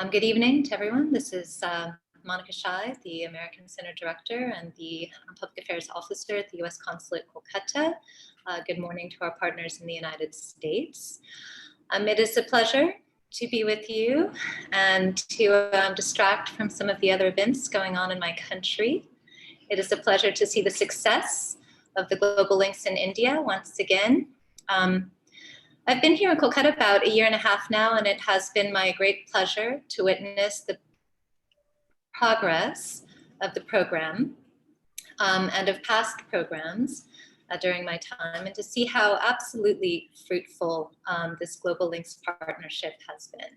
Good evening to everyone. This is Monica Shai, the American Center Director and the Public Affairs Officer at the U.S. Consulate, Kolkata. Good morning to our partners in the United States. It is a pleasure to be with you and to distract from some of the other events going on in my country. It is a pleasure to see the success of the Global Links in India once again. I've been here in Kolkata about a year and a half now, and it has been my great pleasure to witness the progress of the program and of past programs during my time, and to see how absolutely fruitful this Global Links partnership has been.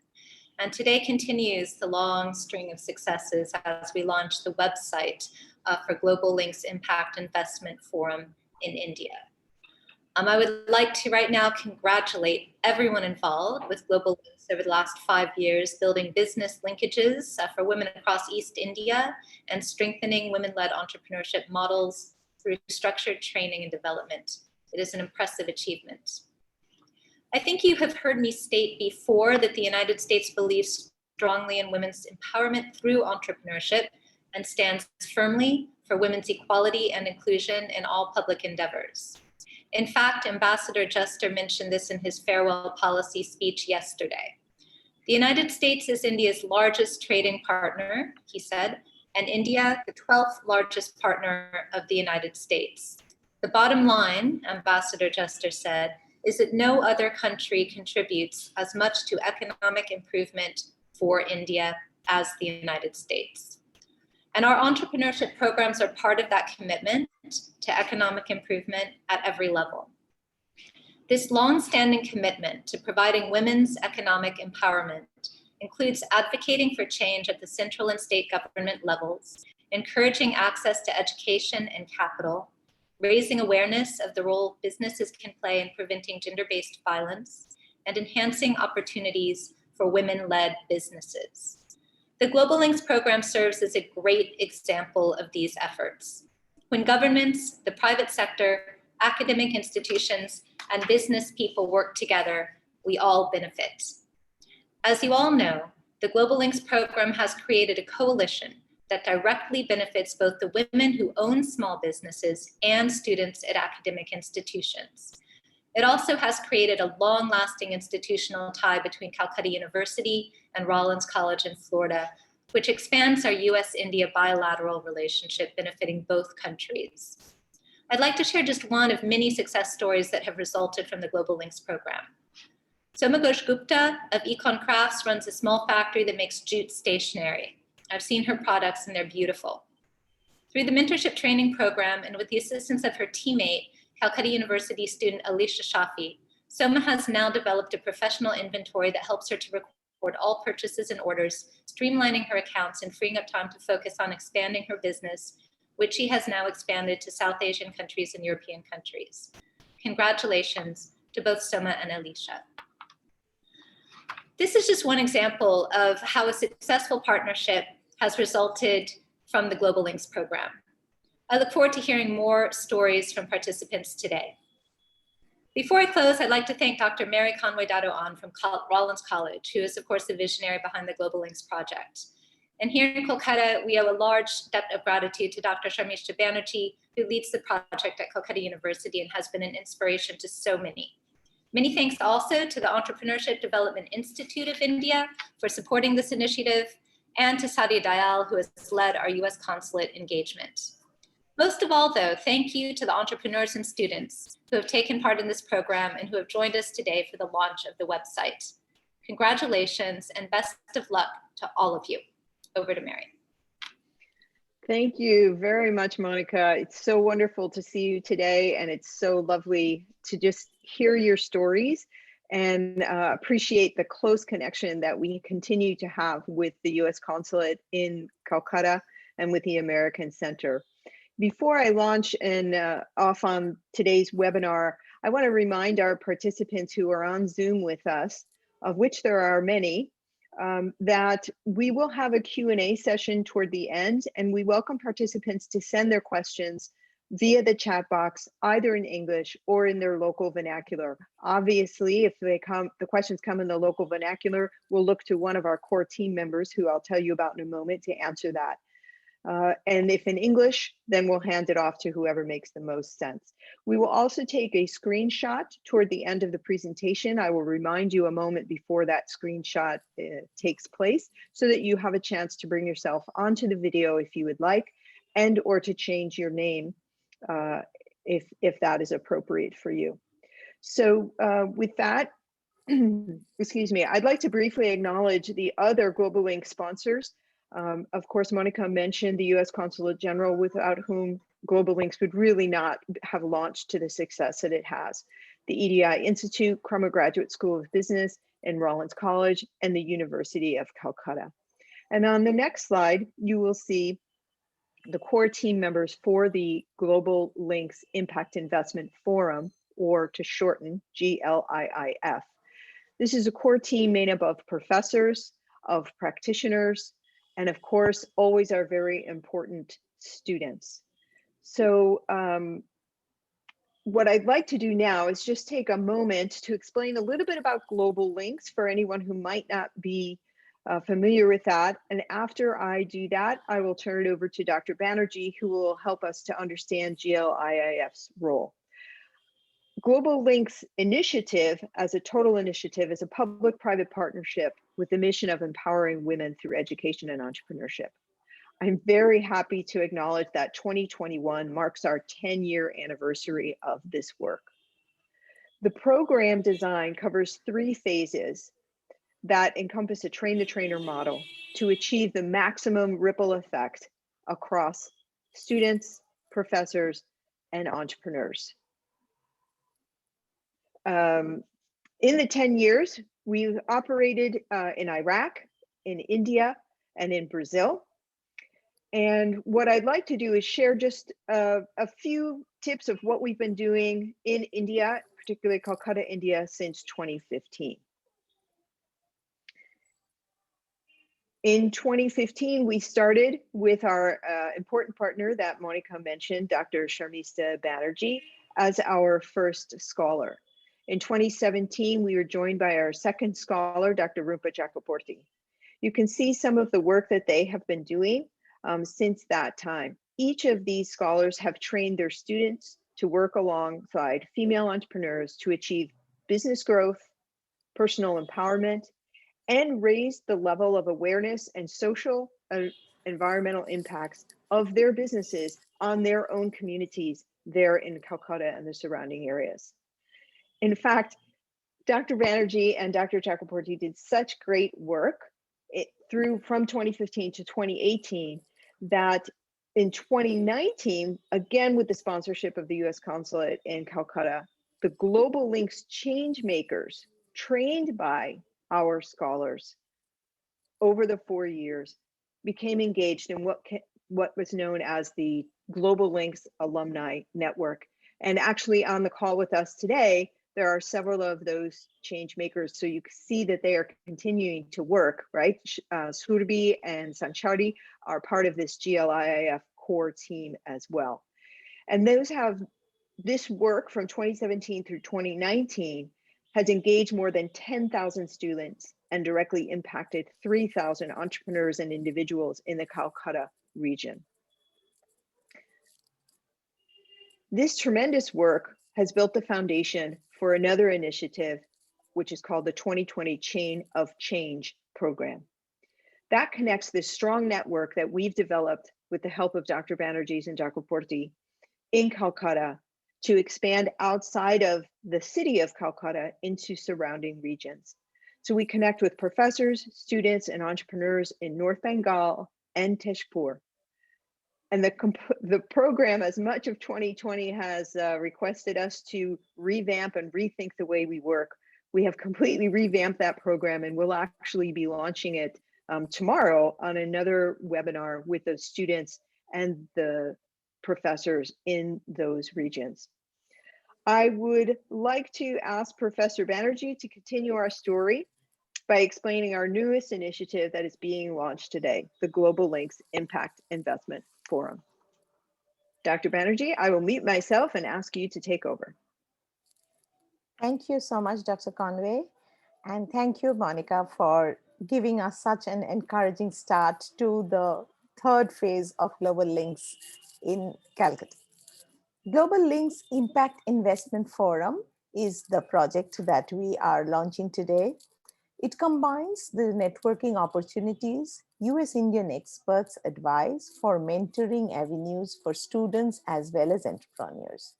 And today continues the long string of successes as we launch the website for Global Links Impact Investment Forum in India. I would like to right now congratulate everyone involved with Global Links over the last 5 years, building business linkages for women across East India and strengthening women-led entrepreneurship models through structured training and development. It is an impressive achievement. I think you have heard me state before that the United States believes strongly in women's empowerment through entrepreneurship and stands firmly for women's equality and inclusion in all public endeavors. In fact, Ambassador Jester mentioned this in his farewell policy speech yesterday. The United States is India's largest trading partner, he said, and India the 12th largest partner of the United States. The bottom line, Ambassador Jester said, is that no other country contributes as much to economic improvement for India as the United States. And our entrepreneurship programs are part of that commitment to economic improvement at every level. This long-standing commitment to providing women's economic empowerment includes advocating for change at the central and state government levels, encouraging access to education and capital, raising awareness of the role businesses can play in preventing gender-based violence, and enhancing opportunities for women-led businesses. The Global Links program serves as a great example of these efforts. When governments, the private sector, academic institutions, and business people work together, we all benefit. As you all know, the Global Links program has created a coalition that directly benefits both the women who own small businesses and students at academic institutions. It also has created a long-lasting institutional tie between Calcutta University and Rollins College in Florida, which expands our US-India bilateral relationship benefiting both countries. I'd like to share just one of many success stories that have resulted from the Global Links program. Soma Ghosh Gupta of Econ Crafts runs a small factory that makes jute stationery. I've seen her products and they're beautiful. Through the mentorship training program and with the assistance of her teammate, Calcutta University student Alicia Shafi, Soma has now developed a professional inventory that helps her to record all purchases and orders, streamlining her accounts and freeing up time to focus on expanding her business, which she has now expanded to South Asian countries and European countries. Congratulations to both Soma and Alicia. This is just one example of how a successful partnership has resulted from the Global Links program. I look forward to hearing more stories from participants today. Before I close, I'd like to thank Dr. Mary Conway Dadoan from Rollins College, who is of course the visionary behind the Global Links project. And here in Kolkata, we owe a large debt of gratitude to Dr. Sharmishta Banerjee, who leads the project at Calcutta University and has been an inspiration to so many. Many thanks also to the Entrepreneurship Development Institute of India for supporting this initiative, and to Sadia Dayal, who has led our US consulate engagement. Most of all, though, thank you to the entrepreneurs and students who have taken part in this program and who have joined us today for the launch of the website. Congratulations and best of luck to all of you. Over to Mary. Thank you very much, Monica. It's so wonderful to see you today, and it's so lovely to just hear your stories and appreciate the close connection that we continue to have with the US Consulate in Calcutta and with the American Center. Before I launch and off on today's webinar, I want to remind our participants who are on Zoom with us, of which there are many, that we will have a Q&A session toward the end, and we welcome participants to send their questions via the chat box, either in English or in their local vernacular. Obviously, if the questions come in the local vernacular, we'll look to one of our core team members, who I'll tell you about in a moment, to answer that. And if in English, then we'll hand it off to whoever makes the most sense. We will also take a screenshot toward the end of the presentation. I will remind you a moment before that screenshot takes place, so that you have a chance to bring yourself onto the video if you would like, and or to change your name if that is appropriate for you. So with that, excuse me, I'd like to briefly acknowledge the other Global Link sponsors. Of course, Monica mentioned the U.S. Consulate General, without whom Global Links would really not have launched to the success that it has. The EDI Institute, Crummer Graduate School of Business, and Rollins College, and the University of Calcutta. And on the next slide, you will see the core team members for the Global Links Impact Investment Forum, or to shorten, GLIIF. This is a core team made up of professors, of practitioners, and of course, always our very important students. So what I'd like to do now is just take a moment to explain a little bit about Global Links for anyone who might not be familiar with that. And after I do that, I will turn it over to Dr. Banerjee, who will help us to understand GLIIF's role. Global Links initiative, as a total initiative, is a public-private partnership with the mission of empowering women through education and entrepreneurship. I'm very happy to acknowledge that 2021 marks our 10-year anniversary of this work. The program design covers 3 phases that encompass a train-the-trainer model to achieve the maximum ripple effect across students, professors, and entrepreneurs. In the 10 years, we've operated in Iraq, in India, and in Brazil. And what I'd like to do is share just a few tips of what we've been doing in India, particularly Calcutta, India, since 2015. In 2015, we started with our important partner that Monica mentioned, Dr. Sharmista Banerjee, as our first scholar. In 2017, we were joined by our second scholar, Dr. Rumpa Chakraborty. You can see some of the work that they have been doing since that time. Each of these scholars have trained their students to work alongside female entrepreneurs to achieve business growth, personal empowerment, and raise the level of awareness and social environmental impacts of their businesses on their own communities there in Calcutta and the surrounding areas. In fact, Dr. Banerjee and Dr. Chakraborty did such great work from 2015 to 2018 that in 2019, again with the sponsorship of the U.S. Consulate in Calcutta, the Global Links change makers trained by our scholars over the 4 years became engaged in what was known as the Global Links Alumni Network. And actually on the call with us today, there are several of those change makers. So you can see that they are continuing to work, right? Surbi and Sanchari are part of this GLIIF core team as well. And this work from 2017 through 2019 has engaged more than 10,000 students and directly impacted 3,000 entrepreneurs and individuals in the Calcutta region. This tremendous work has built the foundation for another initiative, which is called the 2020 Chain of Change program. That connects this strong network that we've developed with the help of Dr. Banerjee and Chakraborty in Calcutta to expand outside of the city of Calcutta into surrounding regions. So we connect with professors, students, and entrepreneurs in North Bengal and Tezpur. And the program, as much of 2020 has requested us to revamp and rethink the way we work, we have completely revamped that program, and we'll actually be launching it tomorrow on another webinar with the students and the professors in those regions. I would like to ask Professor Banerjee to continue our story by explaining our newest initiative that is being launched today, the Global Links Impact Investment Forum. Dr. Banerjee, I will mute myself and ask you to take over. Thank you so much, Dr. Conway. And thank you, Monica, for giving us such an encouraging start to the third phase of Global Links in Calcutta. Global Links Impact Investment Forum is the project that we are launching today. It combines the networking opportunities US Indian experts advise for mentoring avenues for students as well as entrepreneurs.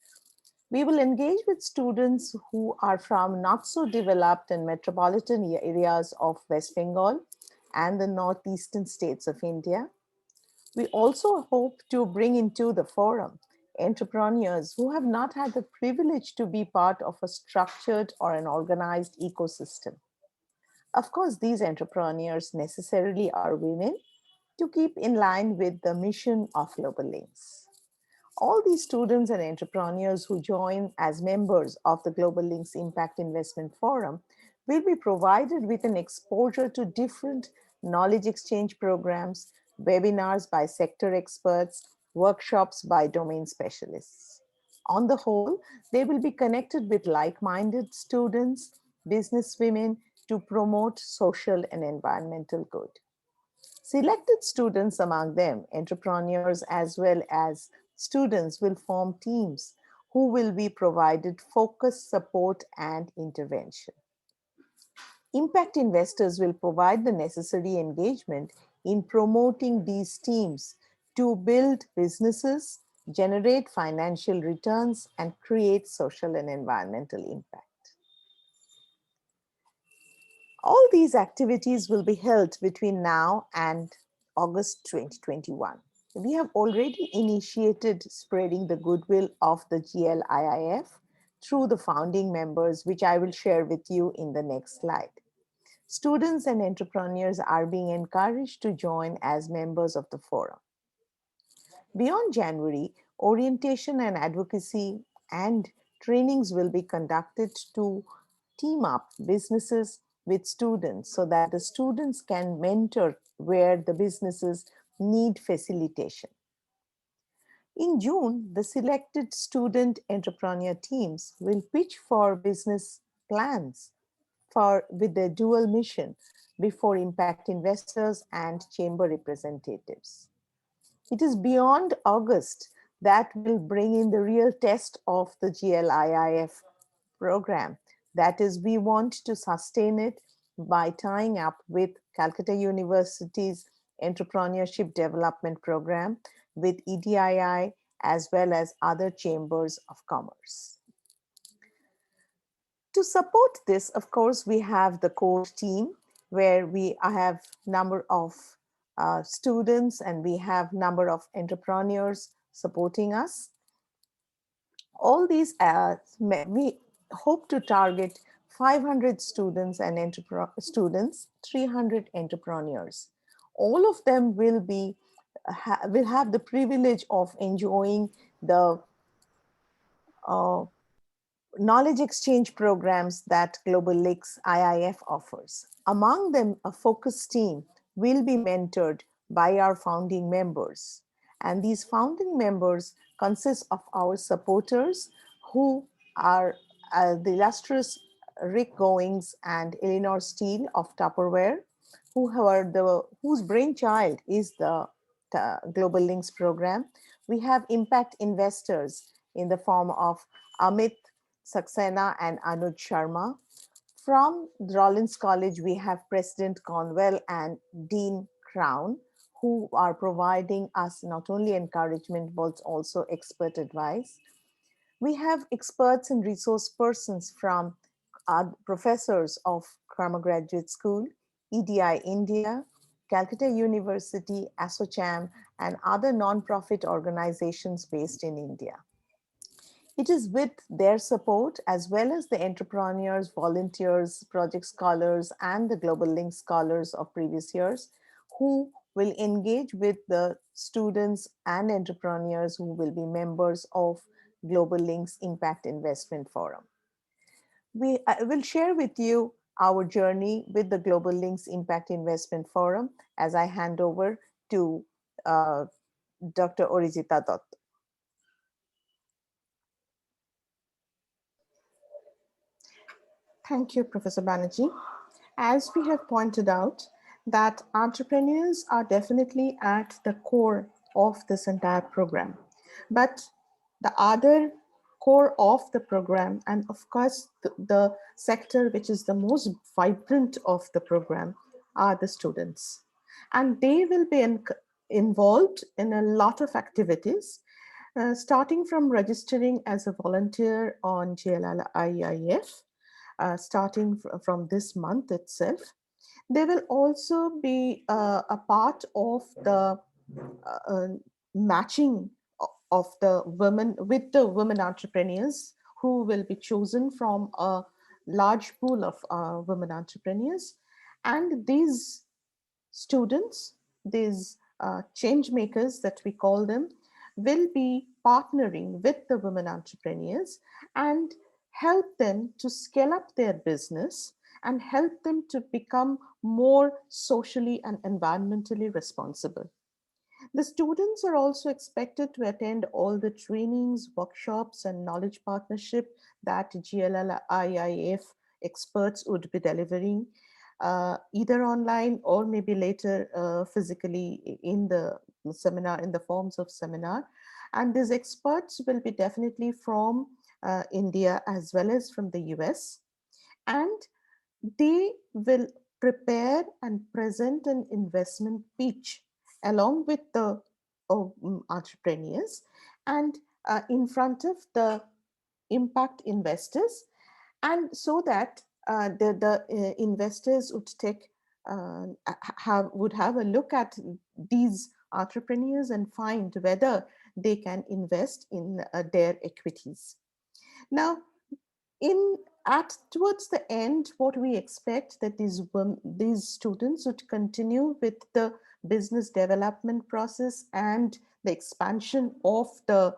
We will engage with students who are from not so developed and metropolitan areas of West Bengal and the northeastern states of India. We also hope to bring into the forum entrepreneurs who have not had the privilege to be part of a structured or an organized ecosystem. Of course, these entrepreneurs necessarily are women to keep in line with the mission of Global Links. All these students and entrepreneurs who join as members of the Global Links Impact Investment Forum will be provided with an exposure to different knowledge exchange programs, webinars by sector experts, workshops by domain specialists. On the whole, they will be connected with like-minded students, businesswomen to promote social and environmental good. Selected students among them, entrepreneurs as well as students, will form teams who will be provided focused support and intervention. Impact investors will provide the necessary engagement in promoting these teams to build businesses, generate financial returns, and create social and environmental impact. All these activities will be held between now and August 2021. We have already initiated spreading the goodwill of the GLIIF through the founding members, which I will share with you in the next slide. Students and entrepreneurs are being encouraged to join as members of the forum. Beyond January, orientation and advocacy and trainings will be conducted to team up businesses with students so that the students can mentor where the businesses need facilitation. In June, the selected student entrepreneur teams will pitch for business plans with their dual mission before impact investors and chamber representatives. It is beyond August that will bring in the real test of the GLIIF program. That is, we want to sustain it by tying up with Calcutta University's Entrepreneurship Development Program, with EDII, as well as other chambers of commerce. To support this, of course, we have the core team where we have number of students and we have number of entrepreneurs supporting us. All these, we hope to target 500 students and 300 entrepreneurs. All of them will have the privilege of enjoying the knowledge exchange programs that Global Links IIF offers. Among them, a focus team will be mentored by our founding members. And these founding members consist of our supporters who are the illustrious Rick Goings and Eleanor Steele of Tupperware, whose brainchild is the Global Links program. We have impact investors in the form of Amit Saxena and Anuj Sharma. From Rollins College, we have President Conwell and Dean Crown, who are providing us not only encouragement, but also expert advice. We have experts and resource persons from professors of Karma Graduate School, EDI India, Calcutta University, ASSOCHAM, and other non-profit organizations based in India. It is with their support, as well as the entrepreneurs, volunteers, project scholars, and the Global Link scholars of previous years, who will engage with the students and entrepreneurs who will be members of Global Links Impact Investment Forum. I will share with you our journey with the Global Links Impact Investment Forum as I hand over to Dr. Orijita Dutt. Thank you, Professor Banerjee. As we have pointed out, that entrepreneurs are definitely at the core of this entire program. But the other core of the program, and of course, the sector which is the most vibrant of the program, are the students. And they will be involved in a lot of activities, starting from registering as a volunteer on GLIIF, starting from this month itself. They will also be a part of the uh, matching of the women with the women entrepreneurs who will be chosen from a large pool of women entrepreneurs. And these students, these change makers that we call them, will be partnering with the women entrepreneurs and help them to scale up their business and help them to become more socially and environmentally responsible. The students are also expected to attend all the trainings, workshops, and knowledge partnership that GLIIF experts would be delivering, either online or maybe later physically in the seminar, in the forms of seminar. And these experts will be definitely from India as well as from the US. And they will prepare and present an investment pitch along with the entrepreneurs and in front of the impact investors, and so that the investors would take would have a look at these entrepreneurs and find whether they can invest in their equities. Now, in at towards the end, what we expect that these students would continue with the business development process and the expansion of the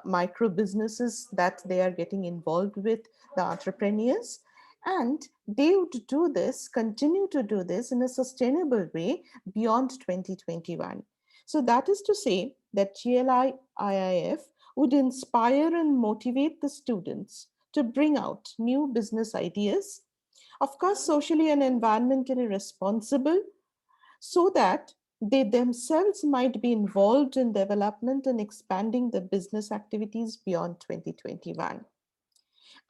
micro businesses that they are getting involved with, the entrepreneurs. And they would do this, continue to do this in a sustainable way beyond 2021. So that is to say that GLIIF would inspire and motivate the students to bring out new business ideas, of course, socially and environmentally responsible, so that they themselves might be involved in development and expanding the business activities beyond 2021.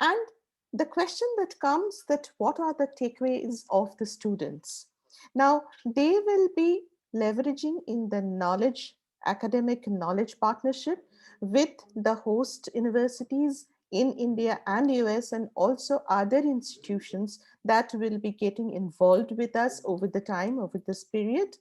And the question that comes that what are the takeaways of the students? Now, they will be leveraging in the knowledge, academic knowledge partnership with the host universities in India and US, and also other institutions that will be getting involved with us over the time, over this period.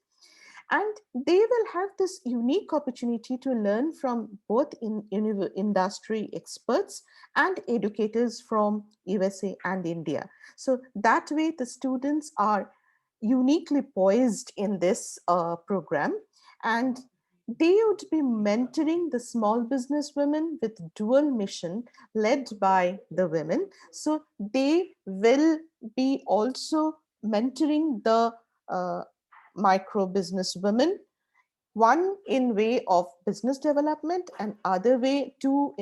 And they will have this unique opportunity to learn from both industry experts and educators from USA and India. So that way the students are uniquely poised in this program, and they would be mentoring the small business women with dual mission led by the women. So they will be also mentoring the micro business women, one in way of business development and other way to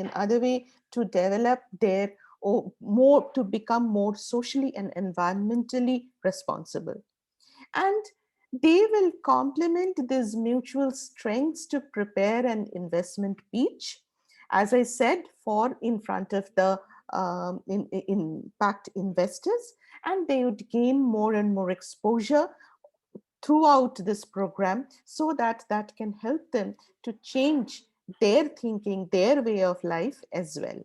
develop their or more to become more socially and environmentally responsible. And they will complement these mutual strengths to prepare an investment pitch, as I said, for in front of the impact investors, and they would gain more and more exposure throughout this program so that that can help them to change their thinking, their way of life as well.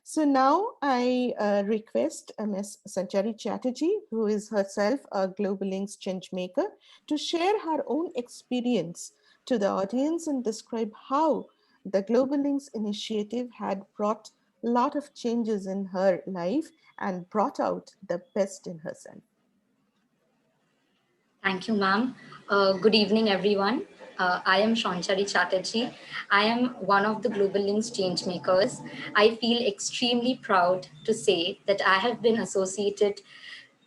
So now I request Ms. Sanchari Chatterjee, who is herself a Global Links change maker, to share her own experience to the audience and describe how the Global Links initiative had brought a lot of changes in her life and brought out the best in herself. Thank you, ma'am. Good evening, everyone. I am Shanchari Chatterjee. I am one of the Global Links change makers. I feel extremely proud to say that I have been associated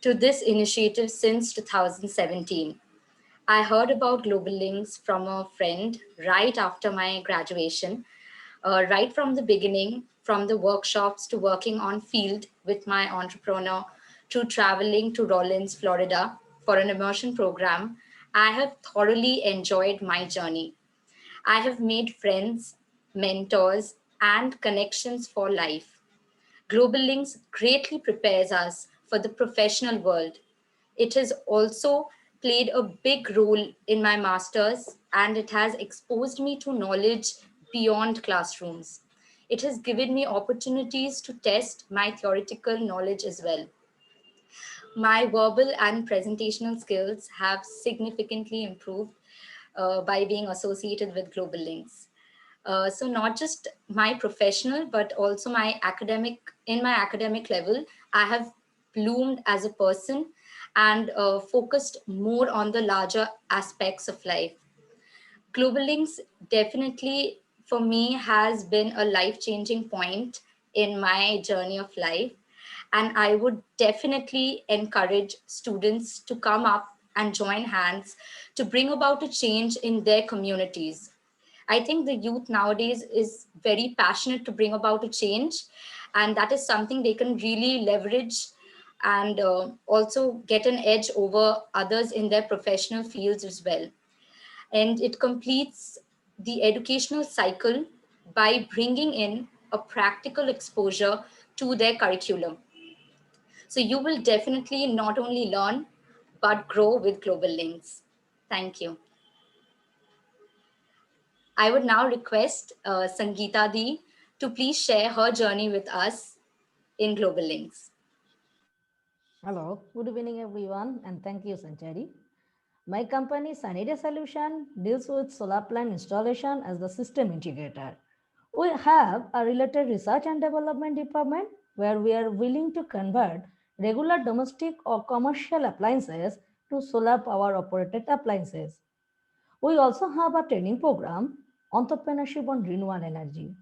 to this initiative since 2017. I heard about Global Links from a friend right after my graduation, right from the beginning, from the workshops to working on field with my entrepreneur through traveling to Rollins, Florida for an immersion program, I have thoroughly enjoyed my journey. I have made friends, mentors, and connections for life. Global Links greatly prepares us for the professional world. It has also played a big role in my master's, and it has exposed me to knowledge beyond classrooms. It has given me opportunities to test my theoretical knowledge as well. My verbal and presentational skills have significantly improved by being associated with Global Links. So not just my professional, but also my academic, in my academic level, I have bloomed as a person and focused more on the larger aspects of life. Global Links definitely for me has been a life-changing point in my journey of life. And I would definitely encourage students to come up and join hands to bring about a change in their communities. I think the youth nowadays is very passionate to bring about a change, and that is something they can really leverage and also get an edge over others in their professional fields as well. And it completes the educational cycle by bringing in a practical exposure to their curriculum. So you will definitely not only learn, but grow with Global Links. Thank you. I would now request Sangeeta Di to please share her journey with us in Global Links. Hello, good evening everyone, and thank you, Sanchari. My company, Sanida Solution, deals with solar plant installation as the system integrator. We have a related research and development department where we are willing to convert regular domestic or commercial appliances to solar power operated appliances. We also have a training program, Entrepreneurship on Renewable Energy.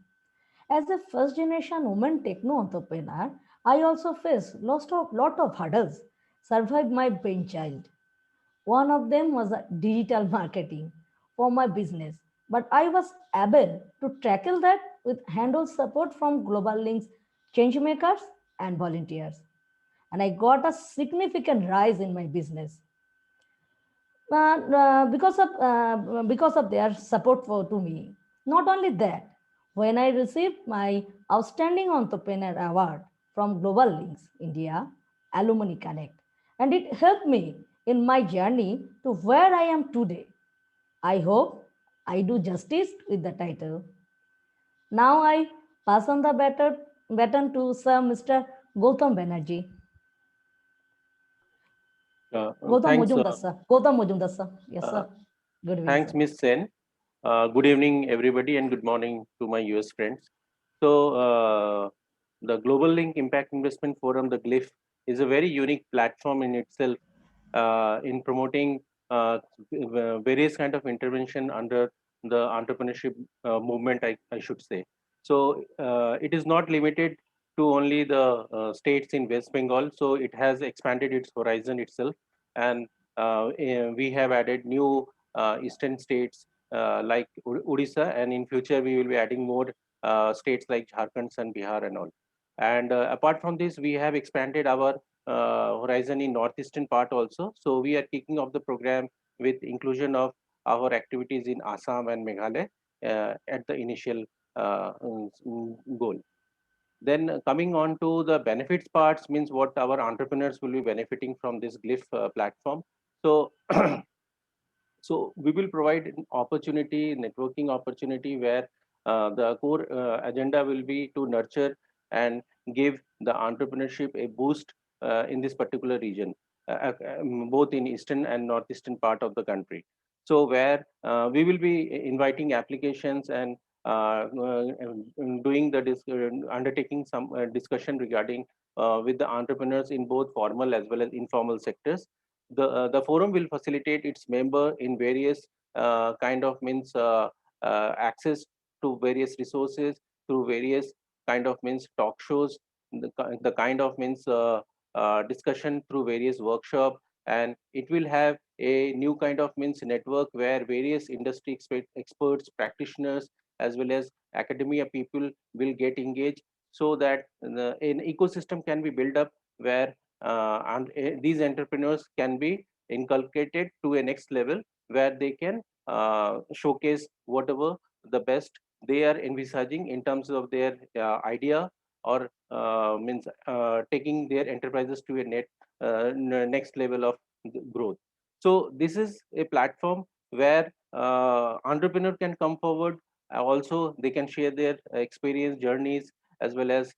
As a first generation woman techno entrepreneur, I also faced lot of hurdles, survived my brainchild. One of them was digital marketing for my business, but I was able to tackle that with handle support from Global Links changemakers and volunteers. And I got a significant rise in my business because of their support to me. Not only that, when I received my Outstanding Entrepreneur Award from Global Links India Alumni Connect, and it helped me in my journey to where I am today. I hope I do justice with the title. Now I pass on the baton to Sir Mr. Gautam Banerjee. Gautam Thanks, Mujumdar, sir. Gautam Mujumdar, sir. Yes, sir. Good evening, thanks, sir. Miss Sen. Good evening, everybody, and good morning to my US friends. So, the Global Link Impact Investment Forum, the GLIIF, is a very unique platform in itself in promoting various kind of intervention under the entrepreneurship movement, I should say. So, it is not limited to only the states in West Bengal. So, it has expanded its horizon itself, and we have added new eastern states like Odisha, and in future we will be adding more states like Jharkhand and Bihar and all. And apart from this, we have expanded our horizon in northeastern part also. So we are kicking off the program with inclusion of our activities in Assam and Meghalaya at the initial goal. Then coming on to the benefits parts, means what our entrepreneurs will be benefiting from this GLIIF platform. So so we will provide an opportunity, networking opportunity, where the core agenda will be to nurture and give the entrepreneurship a boost in this particular region, both in eastern and northeastern part of the country. So where we will be inviting applications and doing the undertaking some discussion regarding with the entrepreneurs in both formal as well as informal sectors. The forum will facilitate its member in various kind of means access to various resources through various kind of means talk shows, the kind of means discussion through various workshop, and it will have a new kind of means network where various industry experts, practitioners, as well as academia people will get engaged, so that an ecosystem can be built up where and these entrepreneurs can be inculcated to a next level where they can showcase whatever the best they are envisaging in terms of their idea, or means taking their enterprises to a next level of growth. So this is a platform where entrepreneur can come forward. Also, they can share their experience, journeys, as well as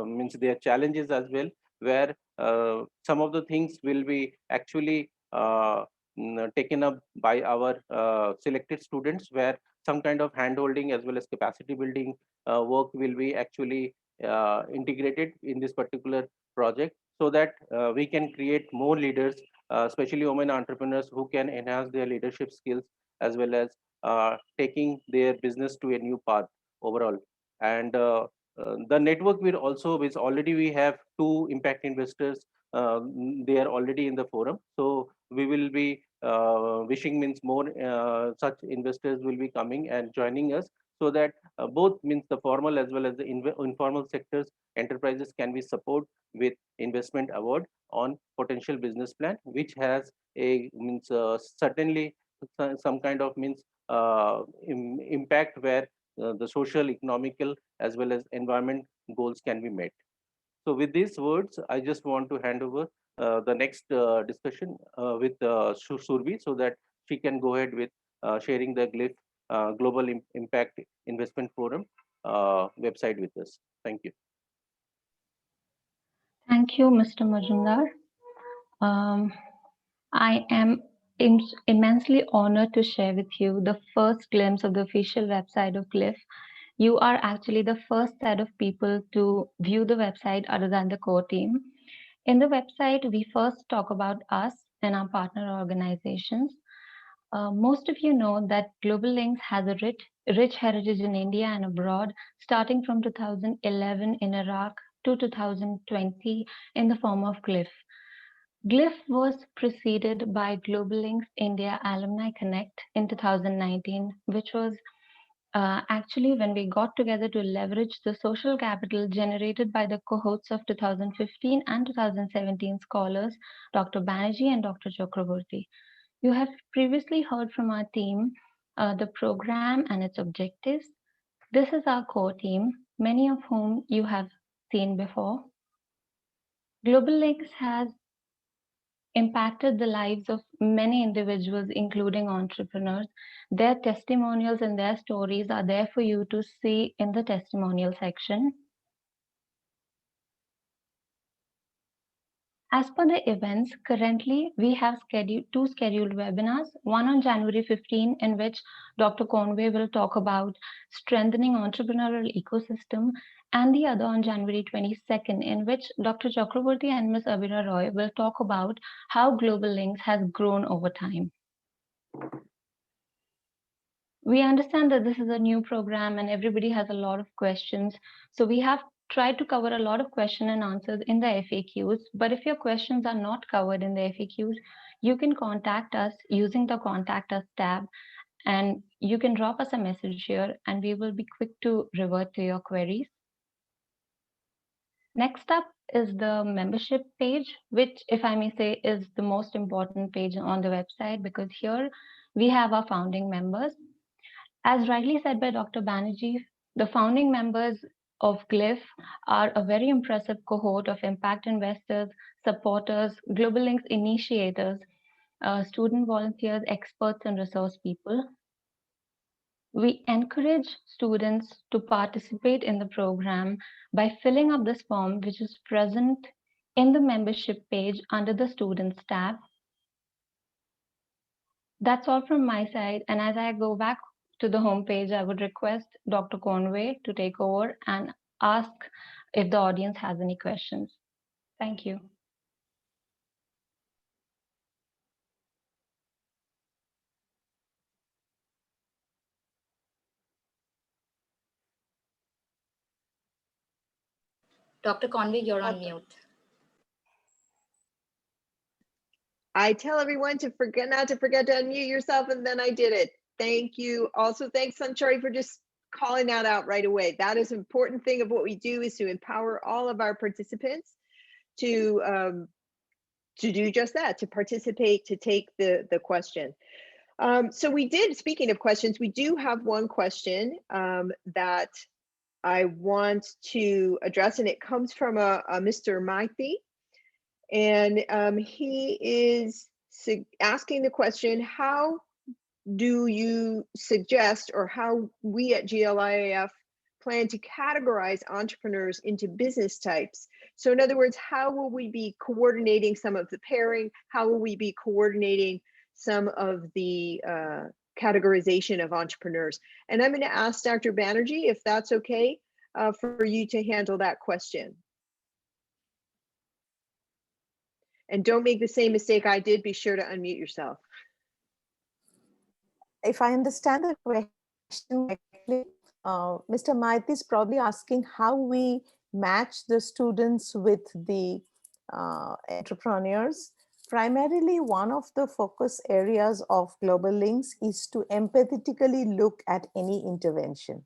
means their challenges as well, where some of the things will be actually taken up by our selected students, where some kind of handholding as well as capacity building work will be actually integrated in this particular project, so that we can create more leaders, especially women entrepreneurs, who can enhance their leadership skills as well as taking their business to a new path overall. And the network will also, which already we have two impact investors, they are already in the forum. So we will be wishing means more such investors will be coming and joining us, so that both means the formal as well as the informal sectors enterprises can be support with investment award on potential business plan, which has a means certainly some kind of means impact, where the social, economical, as well as environment goals can be met. So with these words, I just want to hand over the next discussion with Surbi, so that she can go ahead with sharing the GLIIF Global Impact Investment Forum website with us. Thank you. Thank you, Mr. Majumdar. I am immensely honored to share with you the first glimpse of the official website of GLIIF. You are actually the first set of people to view the website other than the core team. In the website, we first talk about us and our partner organizations. Most of you know that Global Links has a rich heritage in India and abroad, starting from 2011 in Iraq to 2020 in the form of GLIIF. GLIIF was preceded by Global Links India Alumni Connect in 2019, which was actually when we got together to leverage the social capital generated by the cohorts of 2015 and 2017 scholars, Dr. Banerjee and Dr. Chakraborty. You have previously heard from our team the program and its objectives. This is our core team, many of whom you have seen before. Global Links has impacted the lives of many individuals, including entrepreneurs. Their testimonials and their stories are there for you to see in the testimonial section. As per the events, currently we have two scheduled webinars, one on January 15, in which Dr. Conway will talk about strengthening entrepreneurial ecosystem, and the other on January 22nd, in which Dr. Chakraborty and Ms. Abira Roy will talk about how Global Links has grown over time. We understand that this is a new program and everybody has a lot of questions. So we have tried to cover a lot of question and answers in the FAQs. But if your questions are not covered in the FAQs, you can contact us using the Contact Us tab, and you can drop us a message here and we will be quick to revert to your queries. Next up is the membership page, which, if I may say, is the most important page on the website, because here we have our founding members. As rightly said by Dr. Banerjee, the founding members of GLIIF are a very impressive cohort of impact investors, supporters, Global Links initiators, student volunteers, experts, and resource people. We encourage students to participate in the program by filling up this form, which is present in the membership page under the Students tab. That's all from my side. And as I go back to the homepage, I would request Dr. Conway to take over and ask if the audience has any questions. Thank you. Dr. Conway, you're on mute. I tell everyone to not to forget to unmute yourself, and then I did it. Thank you. Also, thanks, Sanchari, for just calling that out right away. That is an important thing of what we do, is to empower all of our participants to do just that, to participate, to take the question. So we did, speaking of questions, we do have one question that I want to address, and it comes from a Mr. Maiti. And he is asking the question, how do you suggest, or how we at GLIIF plan to categorize entrepreneurs into business types? So in other words, how will we be coordinating some of the pairing? How will we be coordinating some of the categorization of entrepreneurs? And I'm going to ask Dr. Banerjee, if that's okay, for you to handle that question. And don't make the same mistake I did. Be sure to unmute yourself. If I understand the question correctly, Mr. Maiti is probably asking how we match the students with the entrepreneurs. Primarily, one of the focus areas of Global Links is to empathetically look at any intervention.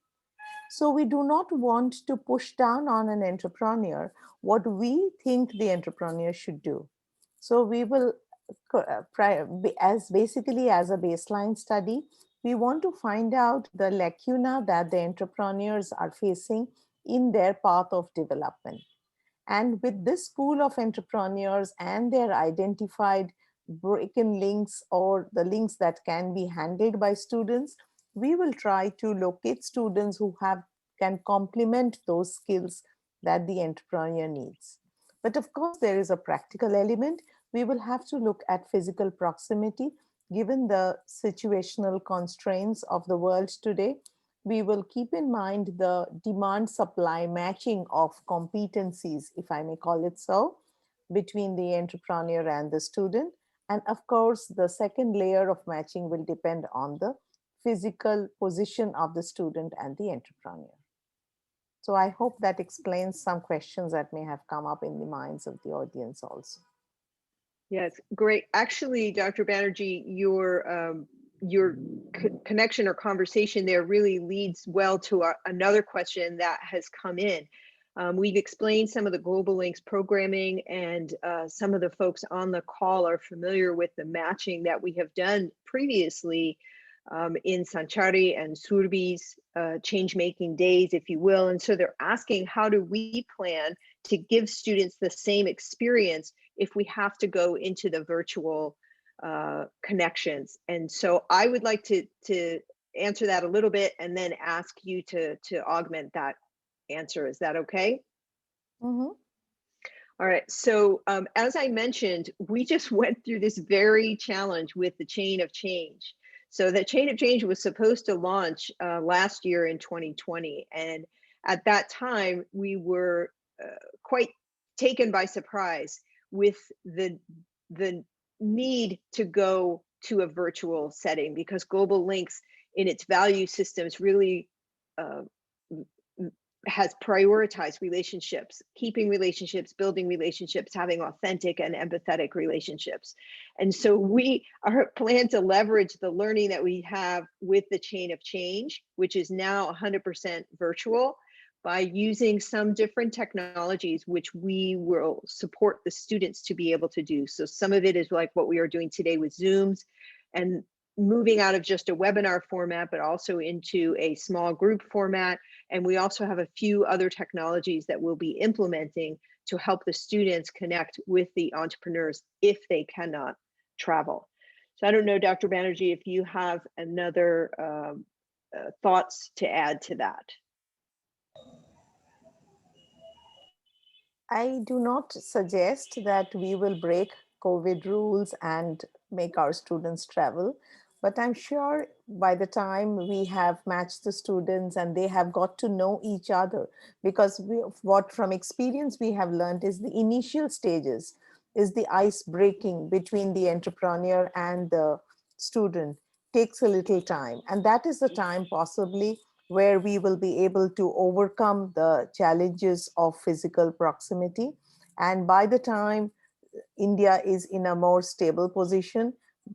So we do not want to push down on an entrepreneur what we think the entrepreneur should do. So we will, as basically as a baseline study, we want to find out the lacuna that the entrepreneurs are facing in their path of development. And with this pool of entrepreneurs and their identified broken links, or the links that can be handled by students, we will try to locate students who can complement those skills that the entrepreneur needs. But of course, there is a practical element. We will have to look at physical proximity. Given the situational constraints of the world today, we will keep in mind the demand supply matching of competencies, if I may call it so, between the entrepreneur and the student. And of course, the second layer of matching will depend on the physical position of the student and the entrepreneur. So I hope that explains some questions that may have come up in the minds of the audience also. Yes, great. Actually, Dr. Banerjee, your connection or conversation there really leads well to another question that has come in. We've explained some of the Global Links programming, and some of the folks on the call are familiar with the matching that we have done previously in Sanchari and Surbi's change-making days, if you will. And so they're asking, how do we plan to give students the same experience if we have to go into the virtual connections? And so I would like to answer that a little bit and then ask you to augment that answer. Is that okay? Mm-hmm. All right, so as I mentioned, we just went through this very challenge with the chain of change. So the chain of change was supposed to launch last year in 2020. And at that time, we were quite taken by surprise with the need to go to a virtual setting, because Global Links in its value systems really has prioritized relationships, keeping relationships, building relationships, having authentic and empathetic relationships. And so we plan to leverage the learning that we have with the chain of change, which is now 100% virtual, by using some different technologies, which we will support the students to be able to do. So some of it is like what we are doing today with Zooms, and moving out of just a webinar format, but also into a small group format. And we also have a few other technologies that we'll be implementing to help the students connect with the entrepreneurs if they cannot travel. So I don't know, Dr. Banerjee, if you have another thoughts to add to that. I do not suggest that we will break COVID rules and make our students travel, but I'm sure by the time we have matched the students and they have got to know each other, because what from experience we have learned is the initial stages is the ice breaking between the entrepreneur and the student takes a little time. And that is the time possibly where we will be able to overcome the challenges of physical proximity. And by the time India is in a more stable position,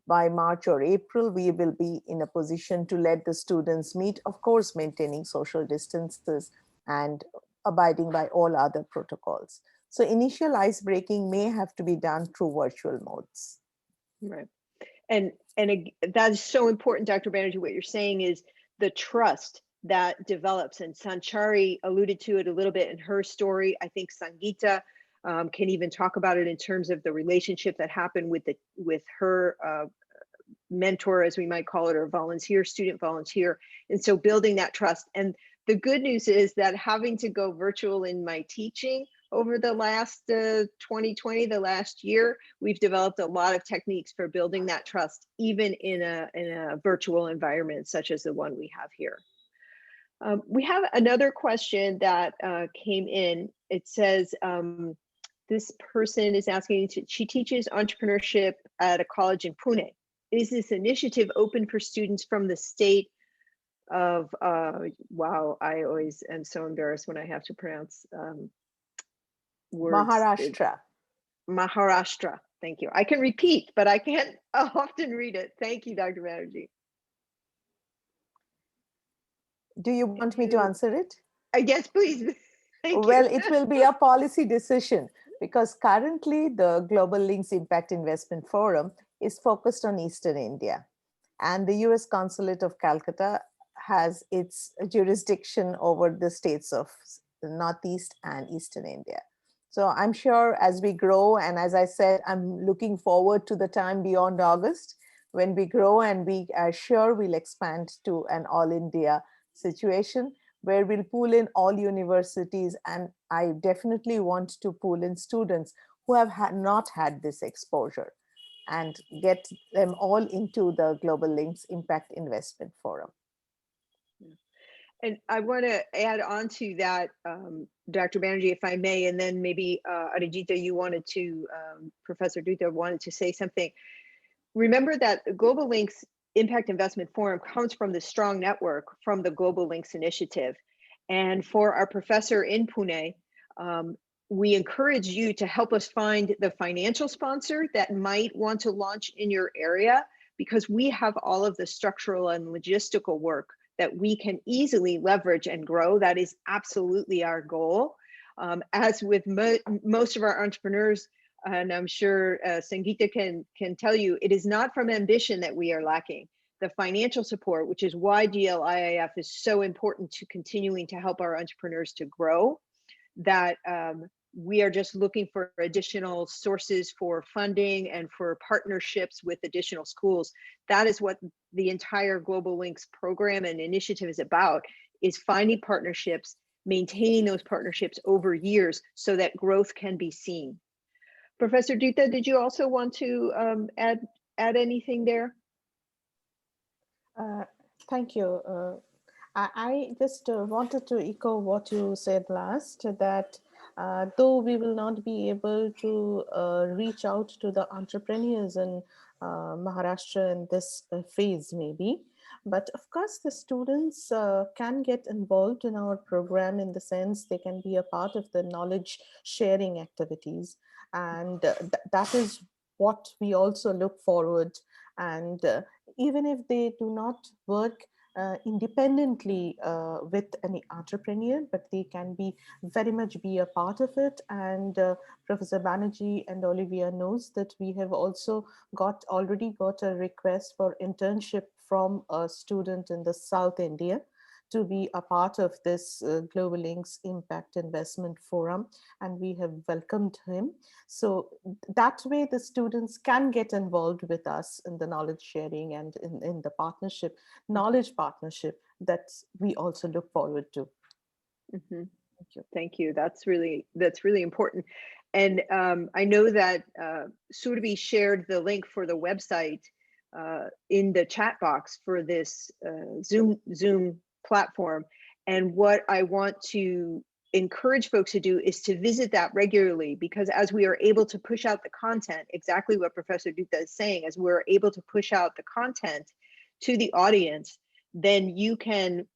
by March or April, we will be in a position to let the students meet, of course, maintaining social distances and abiding by all other protocols. So initial ice breaking may have to be done through virtual modes. Right. And that is so important, Dr. Banerjee. What you're saying is the trust that develops, and Sanchari alluded to it a little bit in her story. I think Sangeeta can even talk about it in terms of the relationship that happened with her mentor, as we might call it, or volunteer, student volunteer. And so building that trust. And the good news is that having to go virtual in my teaching over the last 2020, the last year, we've developed a lot of techniques for building that trust, even in a virtual environment such as the one we have here. We have another question that came in. It says, this person is asking, she teaches entrepreneurship at a college in Pune. Is this initiative open for students from the state of, wow, I always am so embarrassed when I have to pronounce words. Maharashtra. Maharashtra, thank you. I can repeat, but I can't often read it. Thank you, Dr. Banerjee. Do you want me to answer it? Yes, please. Thank Well, you. it will be a policy decision because currently the Global Links Impact Investment Forum is focused on Eastern India, and the US Consulate of Calcutta has its jurisdiction over the states of Northeast and Eastern India. So I'm sure as we grow, and as I said, I'm looking forward to the time beyond August when we grow, and we are sure we'll expand to an all India situation where we'll pool in all universities. And I definitely want to pool in students who have not had this exposure and get them all into the Global Links Impact Investment Forum. And I want to add on to that, Dr. Banerjee, if I may, and then maybe Arijita, you wanted to, Professor Dutta wanted to say something. Remember that the Global Links Impact Investment Forum comes from the strong network from the Global Links Initiative. And for our professor in Pune, we encourage you to help us find the financial sponsor that might want to launch in your area, because we have all of the structural and logistical work that we can easily leverage and grow. That is absolutely our goal. As with most of our entrepreneurs, and I'm sure Sangeeta can tell you, it is not from ambition that we are lacking. The financial support, which is why GLIIF is so important to continuing to help our entrepreneurs to grow, that we are just looking for additional sources for funding and for partnerships with additional schools. That is what the entire Global Links program and initiative is about, is finding partnerships, maintaining those partnerships over years so that growth can be seen. Professor Dutta, did you also want to add anything there? Thank you. I just wanted to echo what you said last, that though we will not be able to reach out to the entrepreneurs in Maharashtra in this phase maybe, but of course the students can get involved in our program in the sense they can be a part of the knowledge sharing activities. And that is what we also look forward. And even if they do not work independently with any entrepreneur, but they can be very much be a part of it. And Professor Banerjee and Olivia knows that we have also already got a request for internship from a student in the South India to be a part of this Global Links Impact Investment Forum, and we have welcomed him. So that way the students can get involved with us in the knowledge sharing and in the partnership, knowledge partnership that we also look forward to. Mm-hmm. Thank you. Thank you. That's really important. And I know that Surabhi shared the link for the website in the chat box for this Zoom platform. And what I want to encourage folks to do is to visit that regularly, because as we are able to push out the content, exactly what Professor Dutta is saying, as we're able to push out the content to the audience, then you can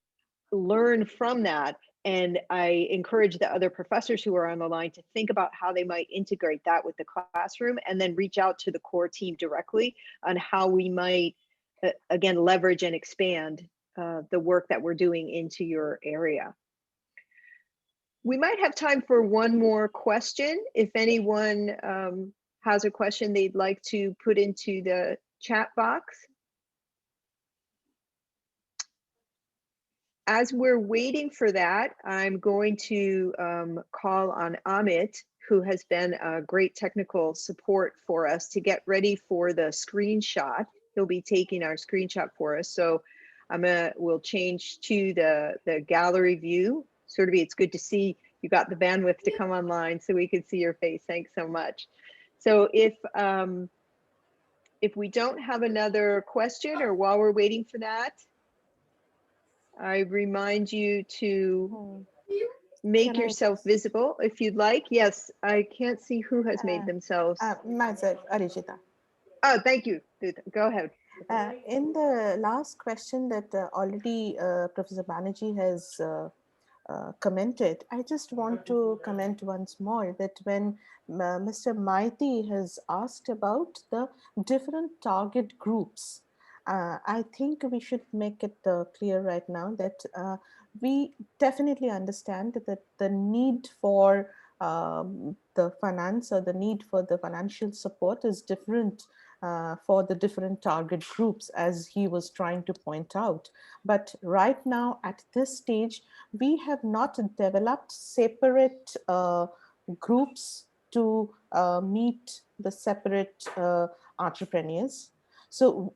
learn from that. And I encourage the other professors who are on the line to think about how they might integrate that with the classroom, and then reach out to the core team directly on how we might, again, leverage and expand the work that we're doing into your area. We might have time for one more question. If anyone has a question they'd like to put into the chat box. As we're waiting for that, I'm going to call on Amit, who has been a great technical support for us, to get ready for the screenshot. He'll be taking our screenshot for us. So we'll change to the gallery view. Surabhi, it's good to see you got the bandwidth to come online so we can see your face. Thanks so much. So if we don't have another question, or while we're waiting for that, I remind you to make yourself visible if you'd like. Yes, I can't see who has made themselves. Myself, Arijita. Oh, thank you. Go ahead. In the last question that already Professor Banerjee has commented, I just want to comment once more that when Mr. Maiti has asked about the different target groups, I think we should make it clear right now that we definitely understand that the need for the finance or the need for the financial support is different for the different target groups, as he was trying to point out. But right now, at this stage, we have not developed separate groups to meet the separate entrepreneurs. So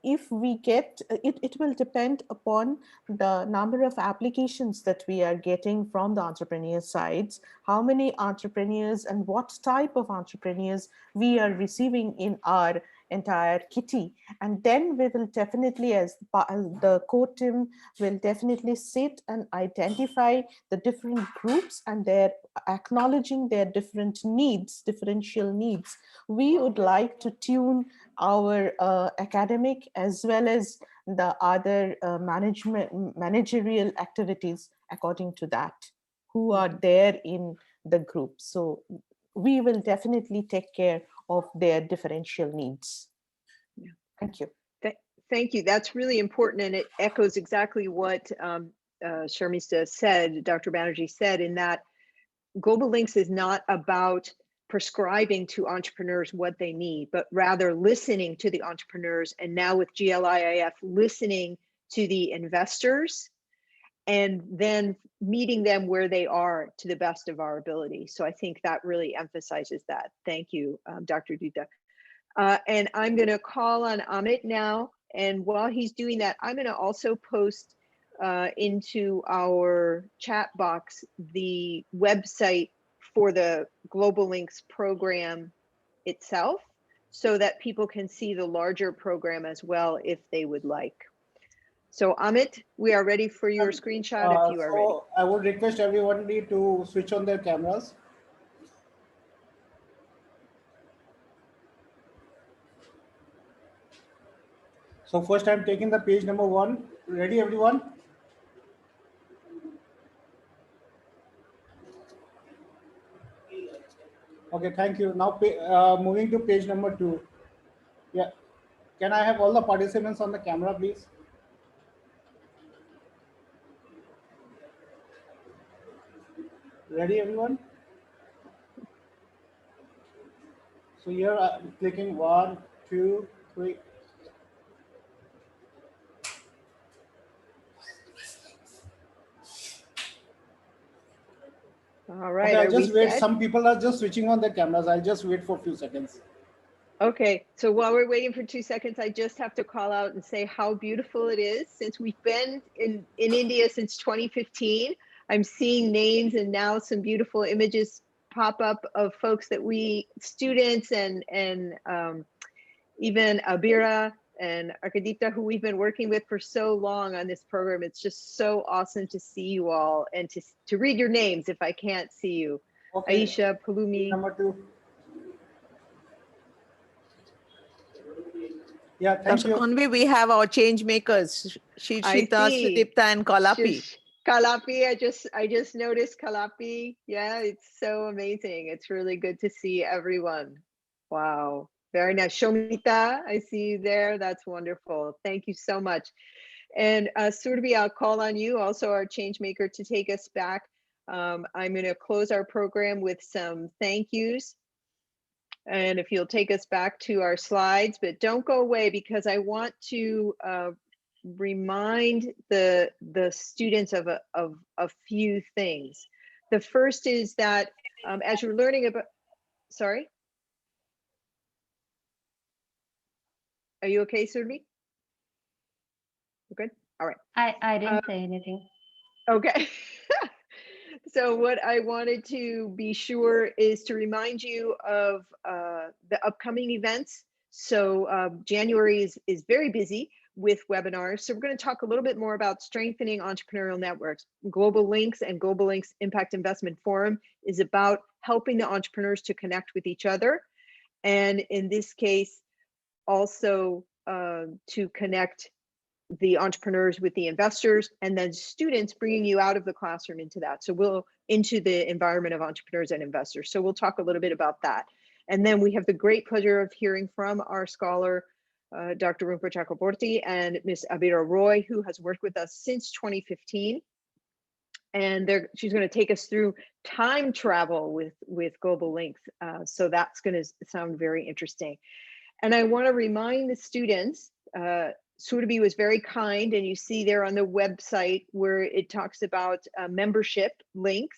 if we get, it will depend upon the number of applications that we are getting from the entrepreneur sides, how many entrepreneurs and what type of entrepreneurs we are receiving in our entire kitty. And then we will definitely, as the core team will definitely sit and identify the different groups and their acknowledging their different needs, differential needs. We would like to tune our academic as well as the other managerial activities according to that, who are there in the group. So we will definitely take care of their differential needs. Yeah. Thank you. Thank you. That's really important, and it echoes exactly what Sharmista said, Dr. Banerjee said, in that Global Links is not about prescribing to entrepreneurs what they need, but rather listening to the entrepreneurs, and now with GLIIF, listening to the investors and then meeting them where they are to the best of our ability. So I think that really emphasizes that. Thank you, Dr. Dutta. And I'm going to call on Amit now. And while he's doing that, I'm going to also post into our chat box the website for the Global Links program itself, so that people can see the larger program as well if they would like. So Amit, we are ready for your screenshot if you are ready. I would request everybody to switch on their cameras. So first I'm taking the page number 1. Ready, everyone? Okay, thank you. Now moving to page number 2. Yeah. Can I have all the participants on the camera, please? Ready, everyone? So here I'm clicking 1, 2, 3. All right. Okay, I'll just wait. Some people are just switching on their cameras. I'll just wait for a few seconds. Okay, so while we're waiting for 2 seconds, I just have to call out and say how beautiful it is. Since we've been in India since 2015, I'm seeing names and now some beautiful images pop up of folks that students and even Abira and Arkadita, who we've been working with for so long on this program. It's just so awesome to see you all and to read your names if I can't see you. Okay. Aisha, Pulumi. Number 2. Yeah, thank Dr. you. Conway, we have our change makers, Shishita, Sudipta, and Kalapi. Kalapi, I just noticed Kalapi. Yeah, it's so amazing. It's really good to see everyone. Wow, very nice. Shomita, I see you there. That's wonderful. Thank you so much. And Surabhi, I'll call on you, also our change maker, to take us back. I'm going to close our program with some thank yous. And if you'll take us back to our slides, but don't go away, because I want to remind the students of a few things. The first is that as you're learning about, sorry? Are you okay, Survi? We're good? All right. I didn't say anything. Okay. So what I wanted to be sure is to remind you of the upcoming events. So January is very busy with webinars. So we're going to talk a little bit more about strengthening entrepreneurial networks. Global Links and Global Links Impact Investment Forum is about helping the entrepreneurs to connect with each other. And in this case, also to connect the entrepreneurs with the investors, and then students bringing you out of the classroom into that. So we'll into the environment of entrepreneurs and investors. So we'll talk a little bit about that. And then we have the great pleasure of hearing from our scholar, Dr. Rumpa Chakraborty and Ms. Abira Roy, who has worked with us since 2015. And she's going to take us through time travel with Global Links. So that's going to sound very interesting. And I want to remind the students, Surabhi was very kind, and you see there on the website where it talks about membership links,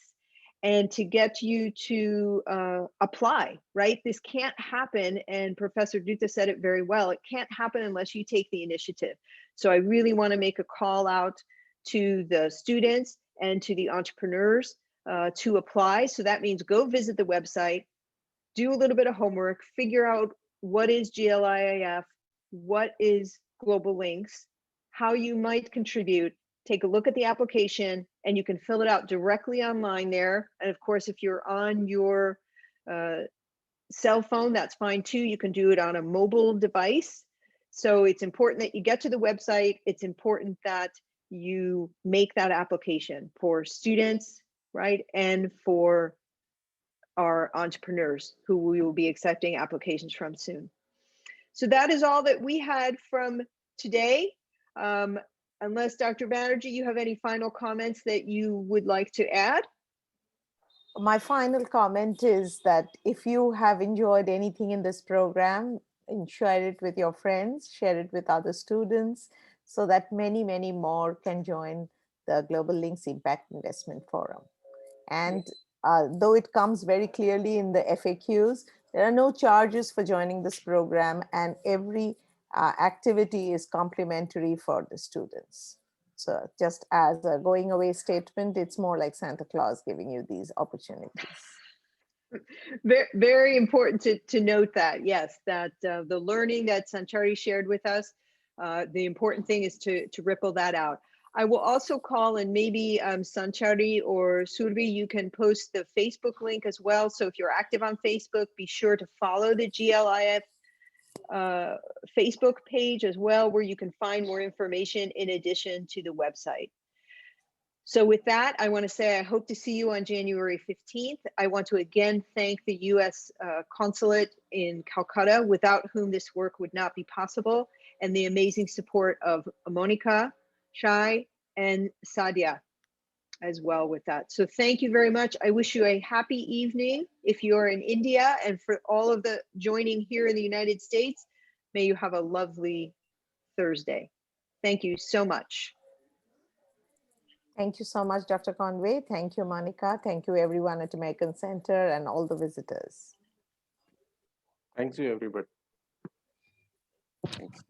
and to get you to apply, right? This can't happen, and Professor Dutta said it very well, it can't happen unless you take the initiative. So I really want to make a call out to the students and to the entrepreneurs to apply. So that means go visit the website, do a little bit of homework, figure out what is GLIIF, what is Global Links, how you might contribute, take a look at the application, and you can fill it out directly online there. And of course, if you're on your cell phone, that's fine too. You can do it on a mobile device. So it's important that you get to the website. It's important that you make that application for students, right? And for our entrepreneurs who we will be accepting applications from soon. So that is all that we had from today. Unless Dr. Banerjee, you have any final comments that you would like to add? My final comment is that if you have enjoyed anything in this program, share it with your friends, share it with other students, so that many, many more can join the Global Links Impact Investment Forum. And though it comes very clearly in the FAQs, there are no charges for joining this program, and every activity is complimentary for the students. So just as a going away statement, it's more like Santa Claus giving you these opportunities. Very, very important to note that, yes, that the learning that Sanchari shared with us, the important thing is to ripple that out. I will also call, and maybe Sanchari or Surbi, you can post the Facebook link as well. So if you're active on Facebook, be sure to follow the GLIF Facebook page as well, where you can find more information in addition to the website. So with that, I want to say I hope to see you on January 15th. I want to again thank the U.S. Consulate in Calcutta, without whom this work would not be possible, and the amazing support of Monica, Shai, and Sadia as well with that. So thank you very much. I wish you a happy evening if you're in India, and for all of the joining here in the United States, may you have a lovely Thursday. Thank you so much. Thank you so much, Dr. Conway. Thank you, Monica. Thank you, everyone at American Center and all the visitors. Thanks you, everybody. Thanks.